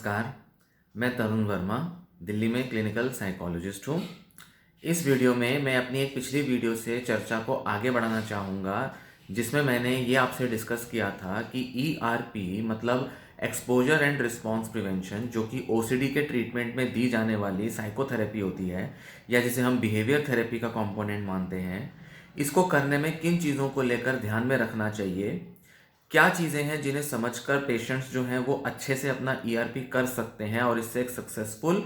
नमस्कार, मैं तरुण वर्मा, दिल्ली में क्लिनिकल साइकोलॉजिस्ट हूँ। इस वीडियो में मैं अपनी एक पिछली वीडियो से चर्चा को आगे बढ़ाना चाहूँगा, जिसमें मैंने ये आपसे डिस्कस किया था कि ईआरपी मतलब एक्सपोजर एंड रिस्पॉन्स प्रिवेंशन, जो कि ओसीडी के ट्रीटमेंट में दी जाने वाली साइकोथेरेपी होती है या जिसे हम बिहेवियर थेरेपी का कंपोनेंट मानते हैं, इसको करने में किन चीज़ों को लेकर ध्यान में रखना चाहिए, क्या चीज़ें हैं जिन्हें समझकर पेशेंट्स जो हैं वो अच्छे से अपना ईआरपी कर सकते हैं और इससे एक सक्सेसफुल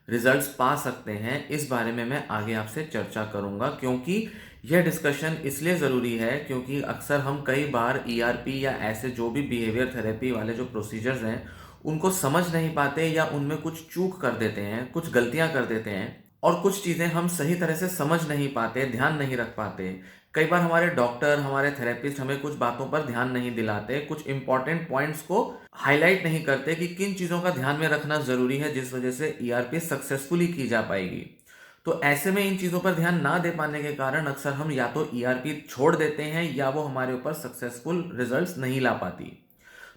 रिजल्ट्स पा सकते हैं। इस बारे में मैं आगे आपसे चर्चा करूंगा, क्योंकि यह डिस्कशन इसलिए ज़रूरी है क्योंकि अक्सर हम कई बार ईआरपी या ऐसे जो भी बिहेवियर थेरेपी वाले जो प्रोसीजर्स हैं उनको समझ नहीं पाते या उनमें कुछ चूक कर देते हैं, कुछ गलतियां कर देते हैं और कुछ चीज़ें हम सही तरह से समझ नहीं पाते, ध्यान नहीं रख पाते। कई बार हमारे डॉक्टर, हमारे थेरेपिस्ट हमें कुछ बातों पर ध्यान नहीं दिलाते, कुछ इंपॉर्टेंट पॉइंट्स को हाईलाइट नहीं करते कि किन चीज़ों का ध्यान में रखना ज़रूरी है जिस वजह से ईआरपी सक्सेसफुली की जा पाएगी। तो ऐसे में इन चीज़ों पर ध्यान ना दे पाने के कारण अक्सर हम या तो ईआरपी छोड़ देते हैं या वो हमारे ऊपर सक्सेसफुल रिजल्ट्स नहीं ला पाती।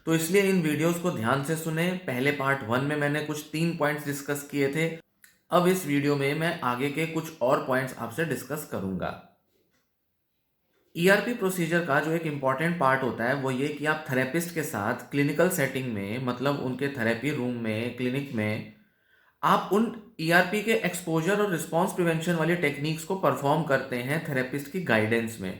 तो इसलिए इन वीडियोस को ध्यान से सुने। पहले पार्ट 1 में मैंने कुछ 3 पॉइंट्स डिस्कस किए थे। अब इस वीडियो में मैं आगे के कुछ और पॉइंट्स आपसे डिस्कस करूंगा। ईआरपी प्रोसीजर का जो एक इम्पॉर्टेंट पार्ट होता है वो ये कि आप थेरेपिस्ट के साथ क्लिनिकल सेटिंग में, मतलब उनके थेरेपी रूम में, क्लिनिक में, आप उन ईआरपी के एक्सपोजर और रिस्पॉन्स प्रिवेंशन वाली टेक्निक्स को परफॉर्म करते हैं थेरेपिस्ट की गाइडेंस में।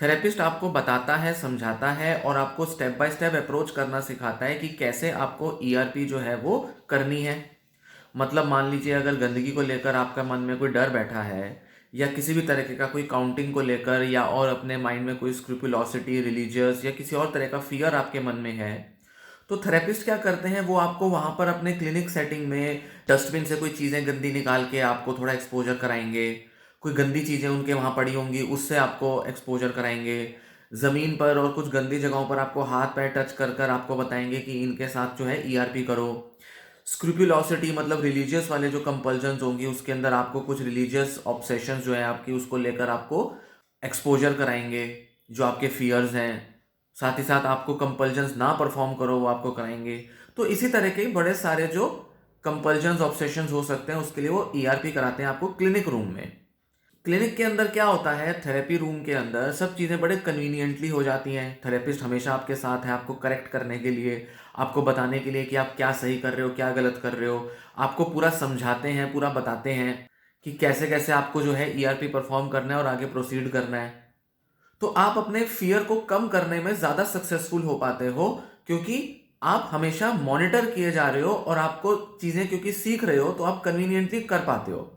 थेरेपिस्ट आपको बताता है, समझाता है और आपको स्टेप बाय स्टेप अप्रोच करना सिखाता है कि कैसे आपको ईआरपी जो है वो करनी है। मतलब मान लीजिए अगर गंदगी को लेकर आपका मन में कोई डर बैठा है या किसी भी तरह का कोई काउंटिंग को लेकर या और अपने माइंड में कोई स्क्रूपुलोसिटी, रिलीजियस या किसी और तरह का फियर आपके मन में है, तो थेरेपिस्ट क्या करते हैं, वो आपको वहां पर अपने क्लिनिक सेटिंग में डस्टबिन से कोई चीज़ें गंदी निकाल के आपको थोड़ा एक्सपोजर कराएंगे। कोई गंदी चीज़ें उनके वहां पड़ी होंगी उससे आपको एक्सपोजर कराएंगे। ज़मीन पर और कुछ गंदी जगहों पर आपको हाथ पैर टच कर कर आपको बताएंगे कि इनके साथ जो है ईआरपी करो। स्क्रूपुलोसिटी मतलब रिलीजियस वाले जो कंपल्जन्स होंगी उसके अंदर आपको कुछ रिलीजियस ऑब्सेशंस जो है आपकी, उसको लेकर आपको एक्सपोजर कराएंगे जो आपके फियर्स हैं। साथ ही साथ आपको कंपल्जन्स ना परफॉर्म करो वो आपको कराएंगे। तो इसी तरह के बड़े सारे जो कंपल्जन्स, ऑब्सेशंस हो सकते हैं उसके लिए वो ईआरपी कराते हैं आपको क्लिनिक रूम में। क्लिनिक के अंदर क्या होता है, थेरेपी रूम के अंदर सब चीज़ें बड़े कन्वीनियंटली हो जाती हैं। थेरेपिस्ट हमेशा आपके साथ है, आपको करेक्ट करने के लिए, आपको बताने के लिए कि आप क्या सही कर रहे हो, क्या गलत कर रहे हो। आपको पूरा समझाते हैं, पूरा बताते हैं कि कैसे कैसे आपको जो है ईआरपी परफॉर्म करना है और आगे प्रोसीड करना है। तो आप अपने फियर को कम करने में ज़्यादा सक्सेसफुल हो पाते हो, क्योंकि आप हमेशा मॉनिटर किए जा रहे हो और आपको चीज़ें क्योंकि सीख रहे हो तो आप कन्वीनियंटली कर पाते हो।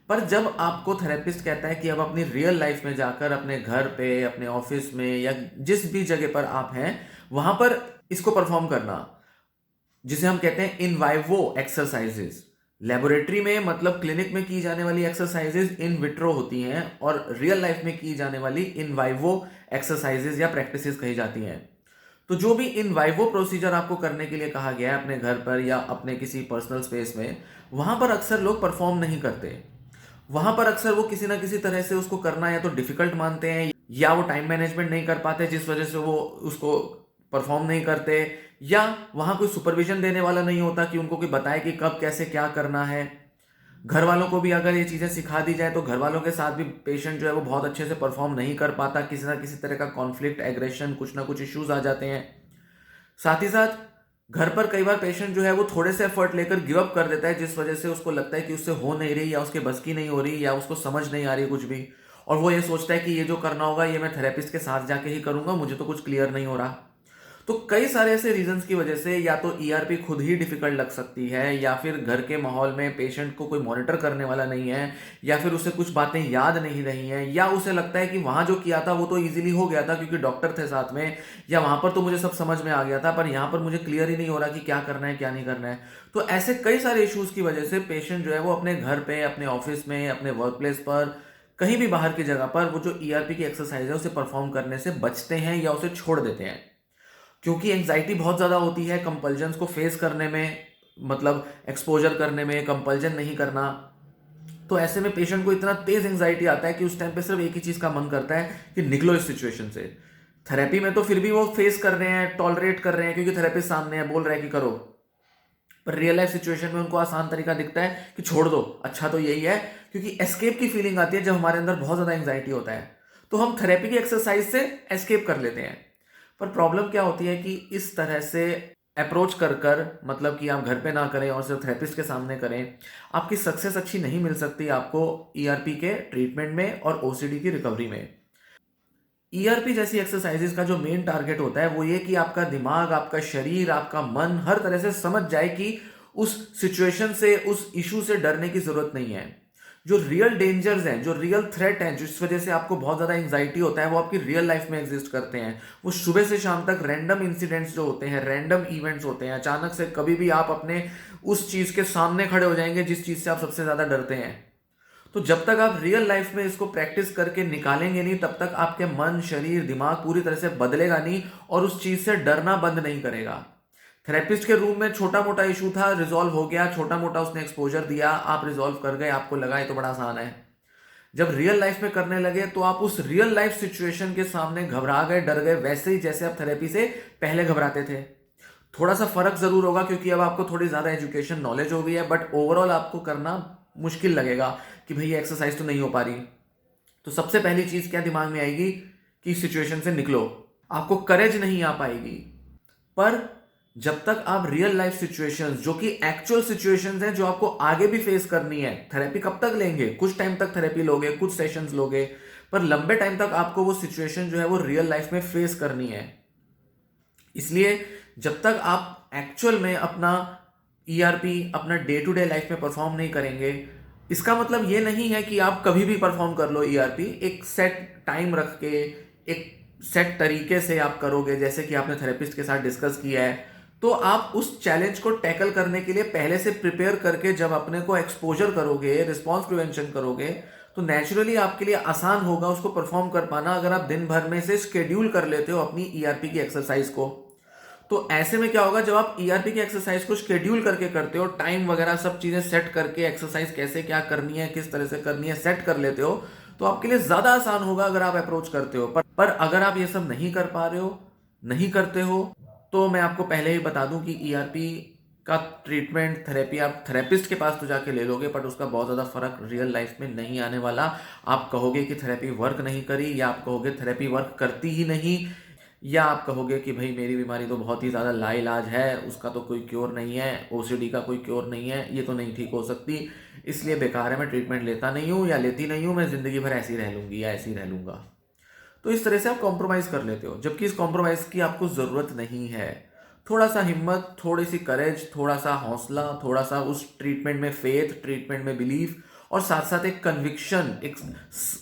पर जब आपको थेरेपिस्ट कहता है कि अब अपनी रियल लाइफ में जाकर अपने घर पे, अपने ऑफिस में या जिस भी जगह पर आप हैं वहां पर इसको परफॉर्म करना, जिसे हम कहते हैं इन वाइवो एक्सरसाइजेस। लेबोरेटरी में मतलब क्लिनिक में की जाने वाली एक्सरसाइजेस इन विट्रो होती हैं और रियल लाइफ में की जाने वाली इन वाइवो एक्सरसाइजेस या प्रैक्टिसेस कही जाती हैं। तो जो भी इन वाइवो प्रोसीजर आपको करने के लिए कहा गया है अपने घर पर या अपने किसी पर्सनल स्पेस में, वहां पर अक्सर लोग परफॉर्म नहीं करते। वहां पर अक्सर वो किसी ना किसी तरह से उसको करना या तो डिफिकल्ट मानते हैं या वो टाइम मैनेजमेंट नहीं कर पाते जिस वजह से वो उसको परफॉर्म नहीं करते, या वहां कोई सुपरविजन देने वाला नहीं होता कि उनको कोई बताए कि कब कैसे क्या करना है। घर वालों को भी अगर ये चीजें सिखा दी जाए तो घर वालों के साथ भी पेशेंट जो है वो बहुत अच्छे से परफॉर्म नहीं कर पाता, किसी ना किसी तरह का कॉन्फ्लिक्ट, एग्रेशन, कुछ ना कुछ इश्यूज आ जाते हैं। साथ ही साथ घर पर कई बार पेशेंट जो है वो थोड़े से एफर्ट लेकर गिव अप कर देता है जिस वजह से उसको लगता है कि उससे हो नहीं रही या उसके बस की नहीं हो रही या उसको समझ नहीं आ रही कुछ भी, और वो ये सोचता है कि ये जो करना होगा ये मैं थेरेपिस्ट के साथ जाके ही करूंगा, मुझे तो कुछ क्लियर नहीं हो रहा। तो कई सारे ऐसे रीजंस की वजह से या तो ईआरपी खुद ही डिफिकल्ट लग सकती है, या फिर घर के माहौल में पेशेंट को कोई मॉनिटर करने वाला नहीं है, या फिर उसे कुछ बातें याद नहीं रही हैं, या उसे लगता है कि वहां जो किया था वो तो इजीली हो गया था क्योंकि डॉक्टर थे साथ में, या वहां पर तो मुझे सब समझ में आ गया था पर यहाँ पर मुझे क्लियर ही नहीं हो रहा कि क्या करना है क्या नहीं करना है। तो ऐसे कई सारे इश्यूज की वजह से पेशेंट जो है वो अपने घर पे, अपने ऑफिस में, अपने वर्क प्लेस पर, कहीं भी बाहर की जगह पर वो जो ईआरपी की एक्सरसाइज है उसे परफॉर्म करने से बचते हैं या उसे छोड़ देते हैं, क्योंकि एंग्जाइटी बहुत ज़्यादा होती है कंपल्जन्स को फेस करने में, मतलब एक्सपोजर करने में, कंपल्जन नहीं करना। तो ऐसे में पेशेंट को इतना तेज एंग्जाइटी आता है कि उस टाइम पे सिर्फ एक ही चीज़ का मन करता है कि निकलो इस सिचुएशन से। थेरेपी में तो फिर भी वो फेस कर रहे हैं, टॉलरेट कर रहे हैं क्योंकि थेरेपिस्ट सामने है, बोल रहा है कि करो। पर रियल लाइफ सिचुएशन में उनको आसान तरीका दिखता है कि छोड़ दो, अच्छा तो यही है, क्योंकि एस्केप की फीलिंग आती है जब हमारे अंदर बहुत ज़्यादा एंग्जाइटी होता है, तो हम थेरेपी की एक्सरसाइज से एस्केप कर लेते हैं। पर प्रॉब्लम क्या होती है कि इस तरह से अप्रोच कर कर, मतलब कि आप घर पे ना करें और सिर्फ थेरेपिस्ट के सामने करें, आपकी सक्सेस अच्छी नहीं मिल सकती आपको ईआरपी के ट्रीटमेंट में और ओसीडी की रिकवरी में। ईआरपी जैसी एक्सरसाइजेस का जो मेन टारगेट होता है वो ये कि आपका दिमाग, आपका शरीर, आपका मन हर तरह से समझ जाए कि उस सिचुएशन से, उस इशू से डरने की जरूरत नहीं है। जो रियल डेंजर्स हैं, जो रियल थ्रेट हैं, जिस वजह से आपको बहुत ज्यादा एंग्जाइटी होता है, वो आपकी रियल लाइफ में एग्जिस्ट करते हैं। वो सुबह से शाम तक रैंडम इंसिडेंट्स जो होते हैं, रैंडम इवेंट्स होते हैं, अचानक से कभी भी आप अपने उस चीज के सामने खड़े हो जाएंगे जिस चीज से आप सबसे ज्यादा डरते हैं। तो जब तक आप रियल लाइफ में इसको प्रैक्टिस करके निकालेंगे नहीं, तब तक आपके मन, शरीर, दिमाग पूरी तरह से बदलेगा नहीं और उस चीज से डरना बंद नहीं करेगा। थेरेपिस्ट के रूम में छोटा मोटा इशू था, रिजॉल्व हो गया, छोटा मोटा उसने एक्सपोजर दिया, आप रिजॉल्व कर गए, आपको लगा ये तो बड़ा आसान है। जब रियल लाइफ में करने लगे तो आप उस रियल लाइफ सिचुएशन के सामने घबरा गए, डर गए, वैसे ही जैसे आप थेरेपी से पहले घबराते थे। थोड़ा सा फर्क जरूर होगा क्योंकि अब आपको थोड़ी ज्यादा एजुकेशन, नॉलेज हो गई है, बट ओवरऑल आपको करना मुश्किल लगेगा कि भाई ये एक्सरसाइज तो नहीं हो पा रही। तो सबसे पहली चीज क्या दिमाग में आएगी कि सिचुएशन से निकलो। आपको करेज नहीं आ पाएगी। पर जब तक आप रियल लाइफ सिचुएशंस, जो कि एक्चुअल सिचुएशंस हैं, जो आपको आगे भी फेस करनी है, थेरेपी कब तक लेंगे? कुछ टाइम तक थेरेपी लोगे, कुछ सेशंस लोगे, पर लंबे टाइम तक आपको वो सिचुएशन जो है वो रियल लाइफ में फेस करनी है। इसलिए जब तक आप एक्चुअल में अपना ईआरपी अपना डे टू डे लाइफ में परफॉर्म नहीं करेंगे, इसका मतलब ये नहीं है कि आप कभी भी परफॉर्म कर लो ईआरपी। एक सेट टाइम रख के, एक सेट तरीके से आप करोगे, जैसे कि आपने थेरेपिस्ट के साथ डिस्कस किया है, तो आप उस चैलेंज को टैकल करने के लिए पहले से प्रिपेयर करके जब अपने को एक्सपोजर करोगे, रिस्पॉन्स प्रिवेंशन करोगे, तो नेचुरली आपके लिए आसान होगा उसको परफॉर्म कर पाना, अगर आप दिन भर में से शेड्यूल कर लेते हो अपनी ईआरपी की एक्सरसाइज को। तो ऐसे में क्या होगा, जब आप ईआरपी की एक्सरसाइज को शेड्यूल करके करते हो, टाइम वगैरह सब चीजें सेट करके, एक्सरसाइज कैसे क्या करनी है, किस तरह से करनी है, सेट कर लेते हो, तो आपके लिए ज्यादा आसान होगा अगर आप अप्रोच करते हो। पर अगर आप ये सब नहीं कर पा रहे हो, नहीं करते हो, तो मैं आपको पहले ही बता दूं कि ईआरपी का ट्रीटमेंट, थेरेपी आप थेरेपिस्ट के पास तो जाके ले लोगे, बट उसका बहुत ज़्यादा फर्क रियल लाइफ में नहीं आने वाला। आप कहोगे कि थेरेपी वर्क नहीं करी, या आप कहोगे थेरेपी वर्क करती ही नहीं, या आप कहोगे कि भाई मेरी बीमारी तो बहुत ही ज़्यादा लाइलाज है, उसका तो कोई क्योर नहीं है, ओसीडी का कोई क्योर नहीं है, ये तो नहीं ठीक हो सकती, इसलिए बेकार है, मैं ट्रीटमेंट लेता नहीं हूँ या लेती नहीं हूँ, मैं ज़िंदगी भर ऐसी रह लूँगी या ऐसी रह लूँगा। तो इस तरह से आप कॉम्प्रोमाइज़ कर लेते हो, जबकि इस कॉम्प्रोमाइज़ की आपको ज़रूरत नहीं है। थोड़ा सा हिम्मत, थोड़ी सी करेज, थोड़ा सा हौसला, थोड़ा सा उस ट्रीटमेंट में फेथ, ट्रीटमेंट में बिलीफ, और साथ साथ एक कन्विक्शन, एक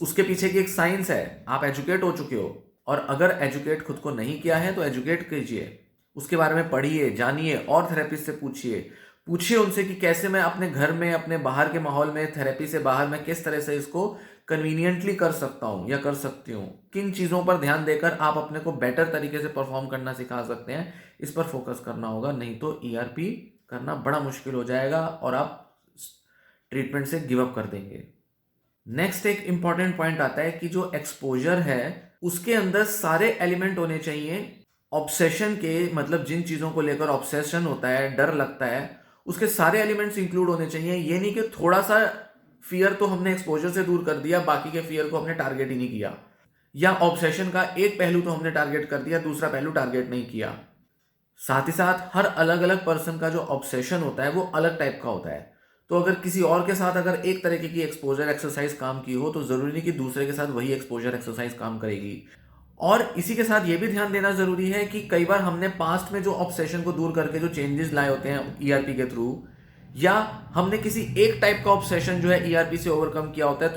उसके पीछे की एक साइंस है। आप एजुकेट हो चुके हो, और अगर एजुकेट खुद को नहीं किया है तो एजुकेट कीजिए, उसके बारे में पढ़िए, जानिए, और थेरेपिस्ट से पूछिए। पूछिए उनसे कि कैसे मैं अपने घर में, अपने बाहर के माहौल में, थेरेपी से बाहर मैं किस तरह से इसको कन्वीनियंटली कर सकता हूँ या कर सकती हूँ। किन चीज़ों पर ध्यान देकर आप अपने को बेटर तरीके से परफॉर्म करना सिखा सकते हैं, इस पर फोकस करना होगा। नहीं तो ईआरपी करना बड़ा मुश्किल हो जाएगा और आप ट्रीटमेंट से गिव अप कर देंगे। नेक्स्ट एक इंपॉर्टेंट पॉइंट आता है कि जो एक्सपोजर है उसके अंदर सारे एलिमेंट होने चाहिए ऑब्सेशन के, मतलब जिन चीज़ों को लेकर ऑब्सेशन होता है, डर लगता है, उसके सारे एलिमेंट्स इंक्लूड होने चाहिए। ये नहीं कि थोड़ा सा फियर तो हमने एक्सपोजर से दूर कर दिया, बाकी के फियर को हमने टारगेट ही नहीं किया, या ऑब्सेशन का एक पहलू तो हमने टारगेट कर दिया, दूसरा पहलू टारगेट नहीं किया। साथ ही साथ हर अलग अलग पर्सन का जो ऑब्सेशन होता है वो अलग टाइप का होता है। तो अगर किसी और के साथ अगर एक तरीके की एक्सपोजर एक्सरसाइज काम की हो, तो जरूरी नहीं कि दूसरे के साथ वही एक्सपोजर एक्सरसाइज काम करेगी। और इसी के साथ ये भी ध्यान देना जरूरी है कि कई बार हमने पास्ट में जो ऑब्सेशन को दूर करके जो चेंजेस लाए होते हैं ईआरपी के थ्रू, या हमने किसी एक टाइप का ऑब्सेशन जो है ईआरपी से ओवरकम किया होता है,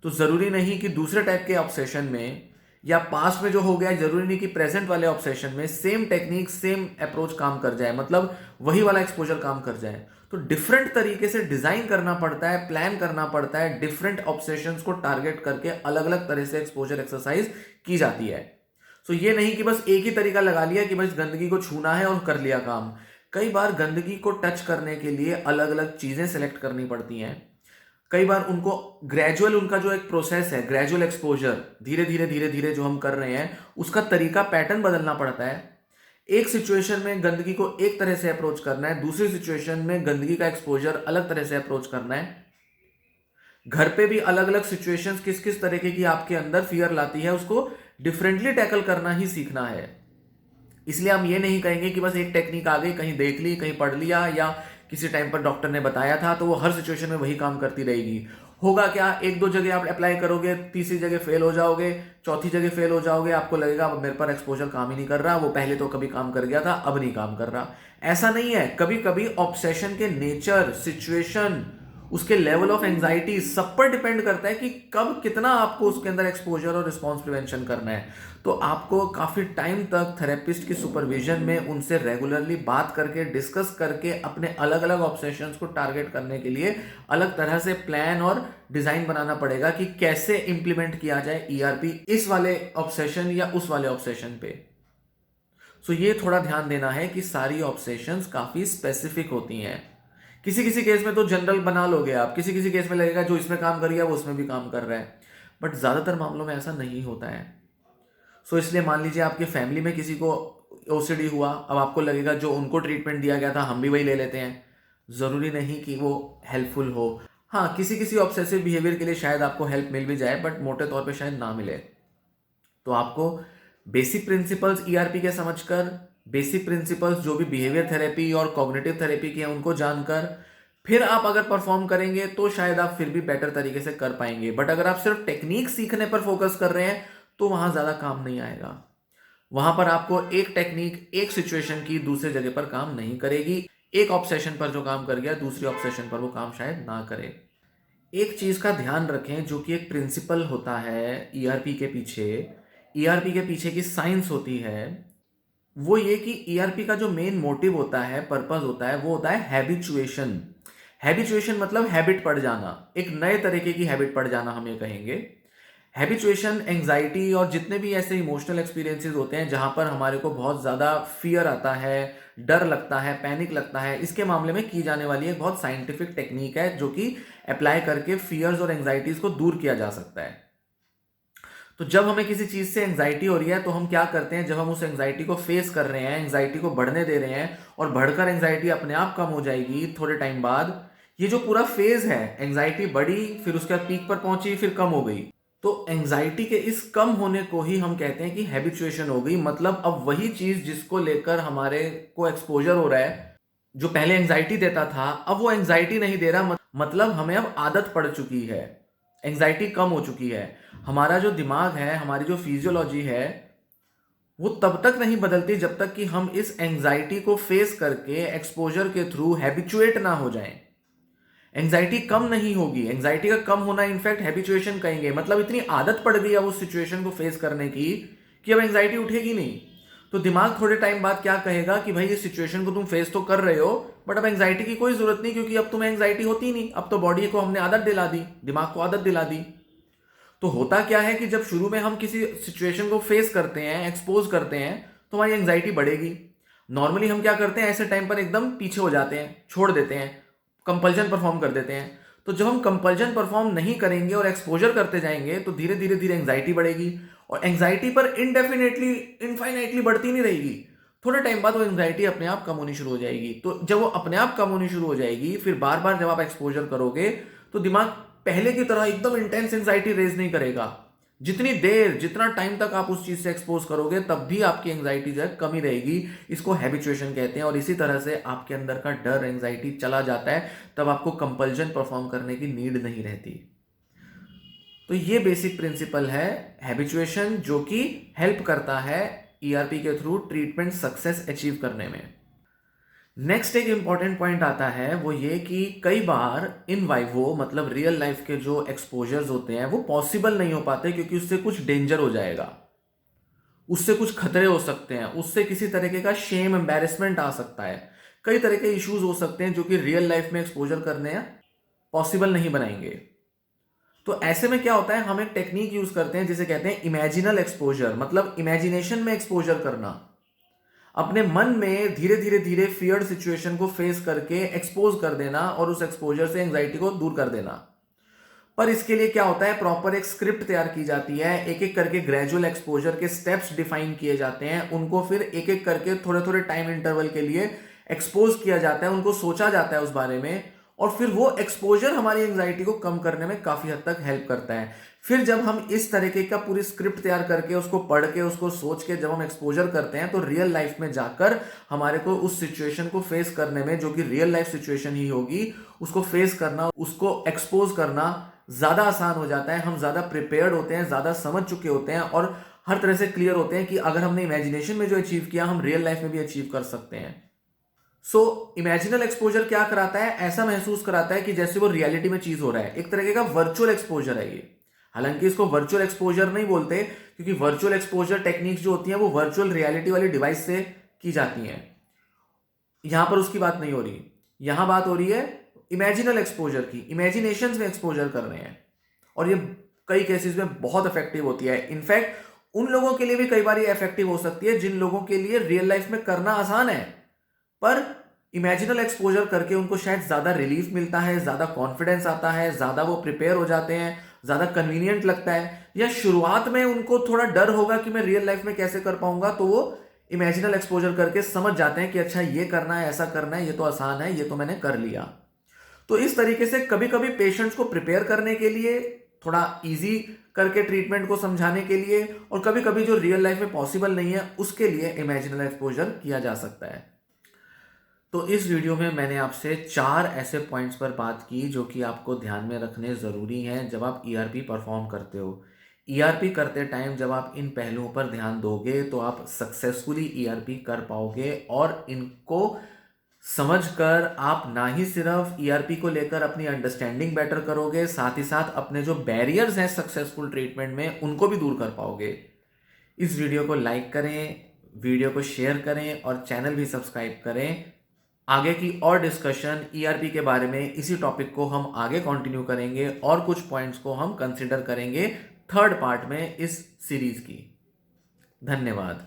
तो जरूरी नहीं कि दूसरे टाइप के ऑब्सेशन में या पास्ट में जो हो गया, जरूरी नहीं कि प्रेजेंट वाले ऑब्सेशन में सेम टेक्निक, सेम अप्रोच काम कर जाए, मतलब वही वाला एक्सपोजर काम कर जाए। तो डिफरेंट तरीके से डिजाइन करना पड़ता है, प्लान करना पड़ता है, डिफरेंट ऑब्सेशंस को टारगेट करके अलग अलग तरह से एक्सपोजर एक्सरसाइज की जाती है। सो ये नहीं कि बस एक ही तरीका लगा लिया कि बस गंदगी को छूना है और कर लिया काम। कई बार गंदगी को टच करने के लिए अलग अलग चीजें सेलेक्ट करनी पड़ती हैं। कई बार उनको ग्रेजुअल, उनका जो एक प्रोसेस है, ग्रेजुअल एक्सपोजर, धीरे धीरे जो हम कर रहे हैं, उसका तरीका, पैटर्न बदलना पड़ता है। एक सिचुएशन में गंदगी को एक तरह से अप्रोच करना है, दूसरी सिचुएशन में गंदगी का एक्सपोजर अलग तरह से अप्रोच करना है। घर पे भी अलग अलग सिचुएशंस किस किस तरीके की आपके अंदर फियर लाती है, उसको डिफरेंटली टैकल करना ही सीखना है। इसलिए हम ये नहीं कहेंगे कि बस एक टेक्निक आ गई, कहीं देख ली, कहीं पढ़ लिया, या किसी टाइम पर डॉक्टर ने बताया था तो वो हर सिचुएशन में वही काम करती रहेगी। होगा क्या, एक दो जगह आप अप्लाई करोगे, तीसरी जगह फेल हो जाओगे, चौथी जगह फेल हो जाओगे, आपको लगेगा अब मेरे पर एक्सपोजर काम ही नहीं कर रहा, वो पहले तो कभी काम कर गया था अब नहीं काम कर रहा। ऐसा नहीं है। कभी कभी ऑब्सेशन के नेचर, सिचुएशन, उसके लेवल ऑफ एंजाइटी सब पर डिपेंड करता है कि कब कितना आपको उसके अंदर एक्सपोजर और रिस्पॉन्स प्रिवेंशन करना है। तो आपको काफ़ी टाइम तक थेरेपिस्ट की सुपरविजन में उनसे रेगुलरली बात करके, डिस्कस करके, अपने अलग अलग ऑब्सेशंस को टारगेट करने के लिए अलग तरह से प्लान और डिज़ाइन बनाना पड़ेगा कि कैसे इंप्लीमेंट किया जाए ईआरपी इस वाले ऑब्सेशन या उस वाले ऑब्सेशन पे। सो ये थोड़ा ध्यान देना है कि सारी ऑब्सेशंस काफ़ी स्पेसिफिक होती हैं। किसी किसी केस में तो जनरल बना लोगे आप, किसी किसी केस में लगेगा जो इसमें काम कर गया वो उसमें भी काम कर रहा है, बट ज़्यादातर मामलों में ऐसा नहीं होता है। सो इसलिए मान लीजिए आपके फैमिली में किसी को ओसीडी हुआ, अब आपको लगेगा जो उनको ट्रीटमेंट दिया गया था हम भी वही ले लेते हैं। ज़रूरी नहीं कि वो हेल्पफुल हो। हाँ, किसी किसी ऑब्सेसिव बिहेवियर के लिए शायद आपको हेल्प मिल भी जाए, बट मोटे तौर पे शायद ना मिले। तो आपको बेसिक प्रिंसिपल्स ईआरपी के समझकर, बेसिक प्रिंसिपल्स जो भी बिहेवियर थेरेपी और कॉग्निटिव थेरेपी के हैं उनको जानकर, फिर आप अगर परफॉर्म करेंगे तो शायद आप फिर भी बेटर तरीके से कर पाएंगे। बट अगर आप सिर्फ टेक्निक सीखने पर फोकस कर रहे हैं तो वहां ज्यादा काम नहीं आएगा। वहां पर आपको एक टेक्निक एक सिचुएशन की दूसरे जगह पर काम नहीं करेगी। एक ऑब्सेशन पर जो काम कर गया दूसरी ऑब्सेशन पर वो काम शायद ना करे। एक चीज का ध्यान रखें जो कि एक प्रिंसिपल होता है ईआरपी के पीछे, ईआरपी के पीछे की साइंस होती है, वो ये कि ईआरपी का जो मेन मोटिव होता है, पर्पस होता है, वो होता है हैबिचुएशन। हैबिचुएशन मतलब हैबिट पड़ जाना, एक नए तरीके की हैबिट पड़ जाना हम ये कहेंगे। हैबिचुएशन एंजाइटी और जितने भी ऐसे इमोशनल एक्सपीरियंसेस होते हैं जहां पर हमारे को बहुत ज़्यादा फियर आता है, डर लगता है, पैनिक लगता है, इसके मामले में की जाने वाली एक बहुत साइंटिफिक टेक्निक है जो कि अप्लाई करके फियर्स और एंजाइटीज को दूर किया जा सकता है। तो जब हमें किसी चीज से एंजाइटी हो रही है तो हम क्या करते हैं, जब हम उस एंजाइटी को फेस कर रहे हैं, एंजाइटी को बढ़ने दे रहे हैं और बढ़कर एंजाइटी अपने आप कम हो जाएगी थोड़े टाइम बाद, ये जो पूरा फेज है, एंजाइटी बढ़ी, फिर उसके बाद पीक पर पहुंची, फिर कम हो गई, तो एंजाइटी के इस कम होने को ही हम कहते हैं कि हैबिचुएशन हो गई। मतलब अब वही चीज जिसको लेकर हमारे को एक्सपोजर हो रहा है, जो पहले एंजाइटी देता था अब वो एंजाइटी नहीं दे रहा, मतलब हमें अब आदत पड़ चुकी है, एंजाइटी कम हो चुकी है। हमारा जो दिमाग है, हमारी जो फिजियोलॉजी है, वो तब तक नहीं बदलती जब तक कि हम इस एंजाइटी को फेस करके एक्सपोजर के थ्रू हैबिचुएट ना हो जाएं। एंजाइटी कम नहीं होगी, एंजाइटी का कम होना इनफैक्ट हैबिचुएशन कहेंगे। मतलब इतनी आदत पड़ गई है उस सिचुएशन को फेस करने की कि अब एंजाइटी उठेगी नहीं। तो दिमाग थोड़े टाइम बाद क्या कहेगा कि भाई इस सिचुएशन को तुम फेस तो कर रहे हो, बट अब एंजाइटी की कोई जरूरत नहीं, क्योंकि अब तुम्हें एंजाइटी होती नहीं, अब तो बॉडी को हमने आदत दिला दी, दिमाग को आदत दिला दी। तो होता क्या है कि जब शुरू में हम किसी सिचुएशन को फेस करते हैं, एक्सपोज करते हैं, तो हमारी एंजाइटी बढ़ेगी। नॉर्मली हम क्या करते हैं, ऐसे टाइम पर एकदम पीछे हो जाते हैं, छोड़ देते हैं, कंपल्जन परफॉर्म कर देते हैं। तो जब हम कंपल्जन परफॉर्म नहीं करेंगे और एक्सपोजर करते जाएंगे तो धीरे धीरे धीरे एंजाइटी बढ़ेगी, और एंजाइटी पर इनडेफिनेटली, इनफाइनाइटली बढ़ती नहीं रहेगी। थोड़े टाइम बाद वो एंजाइटी अपने आप कम होनी शुरू हो जाएगी। तो जब वो अपने आप कम होनी शुरू हो जाएगी, फिर बार बार जब आप एक्सपोजर करोगे तो दिमाग पहले की तरह एकदम इंटेंस एंजाइटी रेज नहीं करेगा। जितनी देर, जितना टाइम तक आप उस चीज से एक्सपोज करोगे तब भी आपकी एंजाइटी जो है कम ही रहेगी। इसको हैबिचुएशन कहते हैं। और इसी तरह से आपके अंदर का डर, एंजाइटी चला जाता है, तब आपको कंपल्जन परफॉर्म करने की नीड नहीं रहती। तो ये बेसिक प्रिंसिपल है हैबिचुएशन, जो कि हेल्प करता है ईआरपी के थ्रू ट्रीटमेंट सक्सेस अचीव करने में। नेक्स्ट एक इंपॉर्टेंट पॉइंट आता है, वो ये कि कई बार इन वाइवो, मतलब रियल लाइफ के जो एक्सपोजर्स होते हैं वो पॉसिबल नहीं हो पाते, क्योंकि उससे कुछ डेंजर हो जाएगा, उससे कुछ खतरे हो सकते हैं, उससे किसी तरीके का शेम, एम्बैरेसमेंट आ सकता है, कई तरह के इश्यूज हो सकते हैं जो कि रियल लाइफ में एक्सपोजर करने पॉसिबल नहीं बनाएंगे। तो ऐसे में क्या होता है, हम एक टेक्निक यूज करते हैं जिसे कहते हैं इमेजिनल एक्सपोजर, मतलब इमेजिनेशन में एक्सपोजर करना, अपने मन में धीरे धीरे धीरे फियर्ड सिचुएशन को फेस करके एक्सपोज कर देना और उस एक्सपोजर से एंजाइटी को दूर कर देना। पर इसके लिए क्या होता है, प्रॉपर एक स्क्रिप्ट तैयार की जाती है, एक एक करके ग्रेजुअल एक्सपोजर के स्टेप्स डिफाइन किए जाते हैं, उनको फिर एक एक करके थोड़े थोड़े टाइम इंटरवल के लिए एक्सपोज किया जाता है, उनको सोचा जाता है उस बारे में, और फिर वो एक्सपोजर हमारी एंग्जाइटी को कम करने में काफी हद तक हेल्प करता है। फिर जब हम इस तरीके का पूरी स्क्रिप्ट तैयार करके उसको पढ़ के उसको सोच के जब हम एक्सपोजर करते हैं, तो रियल लाइफ में जाकर हमारे को उस सिचुएशन को फेस करने में, जो कि रियल लाइफ सिचुएशन ही होगी, उसको फेस करना, उसको एक्सपोज करना ज्यादा आसान हो जाता है। हम ज्यादा प्रिपेयर्ड होते हैं, ज्यादा समझ चुके होते हैं और हर तरह से क्लियर होते हैं कि अगर हमने इमेजिनेशन में जो अचीव किया, हम रियल लाइफ में भी अचीव कर सकते हैं। सो इमेजिनल एक्सपोजर क्या कराता है, ऐसा महसूस कराता है कि जैसे वो रियलिटी में चीज हो रहा है, एक तरीके का वर्चुअल एक्सपोजर है ये। हालांकि इसको वर्चुअल एक्सपोजर नहीं बोलते, क्योंकि वर्चुअल एक्सपोजर टेक्निक्स जो होती हैं वो वर्चुअल रियलिटी वाली डिवाइस से की जाती हैं, यहां पर उसकी बात नहीं हो रही। यहां बात हो रही है इमेजिनल एक्सपोजर की, इमेजिनेशंस में एक्सपोजर कर रहे हैं, और ये कई केसेस में बहुत इफेक्टिव होती है। इनफैक्ट उन लोगों के लिए भी कई बार ये इफेक्टिव हो सकती है जिन लोगों के लिए रियल लाइफ में करना आसान है, पर इमेजिनल एक्सपोजर करके उनको शायद ज्यादा रिलीफ मिलता है, ज्यादा कॉन्फिडेंस आता है, ज्यादा वो प्रिपेयर हो जाते हैं, ज्यादा कन्वीनियंट लगता है। या शुरुआत में उनको थोड़ा डर होगा कि मैं रियल लाइफ में कैसे कर पाऊंगा, तो वो इमेजिनल एक्सपोजर करके समझ जाते हैं कि अच्छा ये करना है, ऐसा करना है, ये तो आसान है, ये तो मैंने कर लिया। तो इस तरीके से कभी कभी पेशेंट्स को प्रिपेयर करने के लिए, थोड़ा इजी करके ट्रीटमेंट को समझाने के लिए, और कभी कभी जो रियल लाइफ में पॉसिबल नहीं है उसके लिए इमेजिनल एक्सपोजर किया जा सकता है। तो इस वीडियो में मैंने आपसे 4 ऐसे पॉइंट्स पर बात की जो कि आपको ध्यान में रखने ज़रूरी हैं जब आप ईआरपी परफॉर्म करते हो। ईआरपी करते टाइम जब आप इन पहलुओं पर ध्यान दोगे तो आप सक्सेसफुली ईआरपी कर पाओगे, और इनको समझकर आप ना ही सिर्फ ईआरपी को लेकर अपनी अंडरस्टैंडिंग बेटर करोगे, साथ ही साथ अपने जो बैरियर्स हैं सक्सेसफुल ट्रीटमेंट में उनको भी दूर कर पाओगे। इस वीडियो को लाइक करें, वीडियो को शेयर करें और चैनल भी सब्सक्राइब करें। आगे की और डिस्कशन ईआरपी के बारे में, इसी टॉपिक को हम आगे कंटिन्यू करेंगे और कुछ पॉइंट्स को हम कंसिडर करेंगे थर्ड पार्ट में इस सीरीज की। धन्यवाद।